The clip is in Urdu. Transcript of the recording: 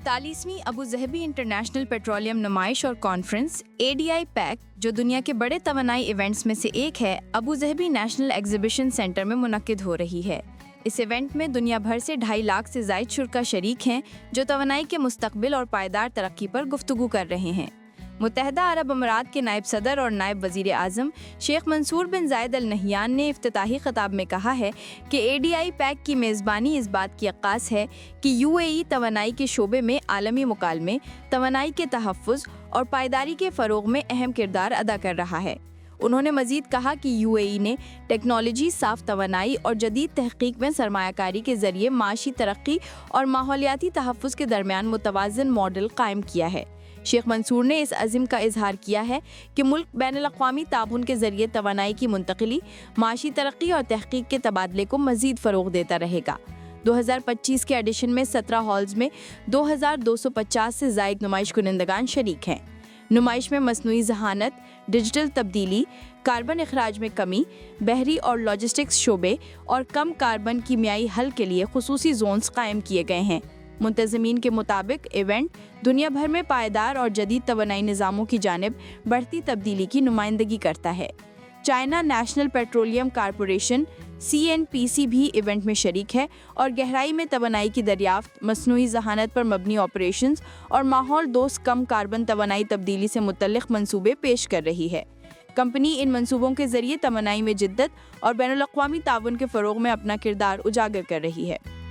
41ویں ابو ظہبی انٹرنیشنل پیٹرولیم نمائش اور کانفرنس ADI پیک جو دنیا کے بڑے توانائی ایونٹس میں سے ایک ہے، Abu Dhabi national exhibition centre میں منعقد ہو رہی ہے۔ اس ایونٹ میں دنیا بھر سے 2.5 لاکھ سے زائد شرکا شریک ہیں جو توانائی کے مستقبل اور پائیدار ترقی پر گفتگو کر رہے ہیں۔ متحدہ عرب امارات کے نائب صدر اور نائب وزیر اعظم شیخ منصور بن زاید ال نہیان نے افتتاحی خطاب میں کہا ہے کہ ADI پیک کی میزبانی اس بات کی عکاس ہے کہ UAE توانائی کے شعبے میں عالمی مکالمے، توانائی کے تحفظ اور پائیداری کے فروغ میں اہم کردار ادا کر رہا ہے۔ انہوں نے مزید کہا کہ UAE نے ٹیکنالوجی، صاف توانائی اور جدید تحقیق میں سرمایہ کاری کے ذریعے معاشی ترقی اور ماحولیاتی تحفظ کے درمیان متوازن ماڈل قائم کیا ہے۔ شیخ منصور نے اس عزم کا اظہار کیا ہے کہ ملک بین الاقوامی تعاون کے ذریعے توانائی کی منتقلی، معاشی ترقی اور تحقیق کے تبادلے کو مزید فروغ دیتا رہے گا۔ 2025 کے ایڈیشن میں 17 ہالز میں 2250 سے زائد نمائش کنندگان شریک ہیں۔ نمائش میں مصنوعی ذہانت، ڈیجیٹل تبدیلی، کاربن اخراج میں کمی، بحری اور لاجسٹکس شعبے اور کم کاربن کیمیائی حل کے لیے خصوصی زونز قائم کیے گئے ہیں۔ منتظمین کے مطابق ایونٹ دنیا بھر میں پائیدار اور جدید توانائی نظاموں کی جانب بڑھتی تبدیلی کی نمائندگی کرتا ہے۔ China national petroleum corporation CNPC بھی ایونٹ میں شریک ہے اور گہرائی میں توانائی کی دریافت، مصنوعی ذہانت پر مبنی آپریشنز اور ماحول دوست کم کاربن توانائی تبدیلی سے متعلق منصوبے پیش کر رہی ہے۔ کمپنی ان منصوبوں کے ذریعے توانائی میں جدت اور بین الاقوامی تعاون کے فروغ میں اپنا کردار اجاگر کر رہی ہے۔